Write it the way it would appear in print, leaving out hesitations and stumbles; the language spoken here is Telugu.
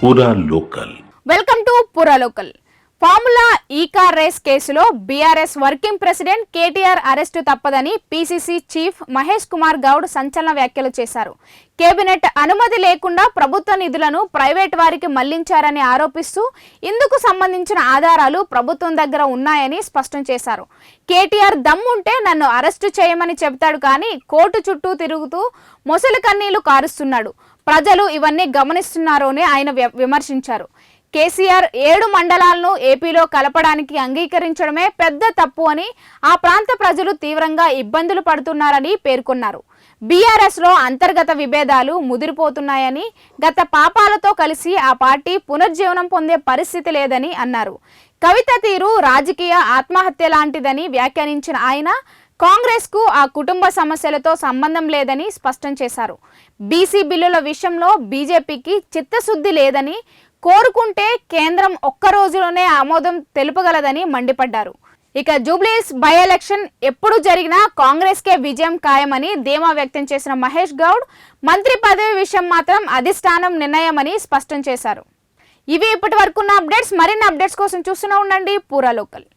పూరా లోకల్. వెల్కమ్ టు పూరా లోకల్. ఫార్ములా ఈ కార్ రేస్ కేసులో BRS working president KTR arrest తప్పదని పీసీసీ చీఫ్ మహేష్ కుమార్ గౌడ్ సంచలన వ్యాఖ్యలు చేశారు. కేబినెట్ అనుమతి లేకుండా ప్రభుత్వ నిధులను ప్రైవేట్ వారికి మళ్లించారని ఆరోపిస్తూ ఇందుకు సంబంధించిన ఆధారాలు ప్రభుత్వం దగ్గర ఉన్నాయని స్పష్టం చేశారు. కేటీఆర్ దమ్ముంటే నన్ను అరెస్టు చేయమని చెబుతాడు కానీ కోర్టు చుట్టూ తిరుగుతూ మొసలి కన్నీళ్లు కారుస్తున్నాడు. ప్రజలు ఇవన్నీ గమనిస్తున్నారో అని ఆయన విమర్శించారు. కేసీఆర్ 7 మండలాలను ఏపీలో కలపడానికి అంగీకరించడమే పెద్ద తప్పు అని, ఆ ప్రాంత ప్రజలు తీవ్రంగా ఇబ్బందులు పడుతున్నారని పేర్కొన్నారు. బీఆర్ఎస్లో అంతర్గత విభేదాలు ముదిరిపోతున్నాయని, గత పాపాలతో కలిసి ఆ పార్టీ పునర్జీవనం పొందే పరిస్థితి లేదని అన్నారు. కవిత తీరు రాజకీయ ఆత్మహత్య లాంటిదని వ్యాఖ్యానించిన ఆయన కాంగ్రెస్ కు ఆ కుటుంబ సమస్యలతో సంబంధం లేదని స్పష్టం చేశారు. బీసీ బిల్లుల విషయంలో బీజేపీకి చిత్తశుద్ధి లేదని, కోరుకుంటే కేంద్రం ఒక్క రోజులోనే ఆమోదం తెలుపగలదని మండిపడ్డారు. ఇక జూబ్లీస్ బై ఎలక్షన్ ఎప్పుడు జరిగినా కాంగ్రెస్కే విజయం ఖాయమని ధీమా వ్యక్తం చేసిన మహేష్ గౌడ్ మంత్రి పదవి విషయం మాత్రం అధిష్టానం నిర్ణయమని స్పష్టం చేశారు. ఇవి ఇప్పటి వరకున్న అప్డేట్స్. మరిన్ని అప్డేట్స్ కోసం చూస్తూనే ఉండండి పూరా లోకల్.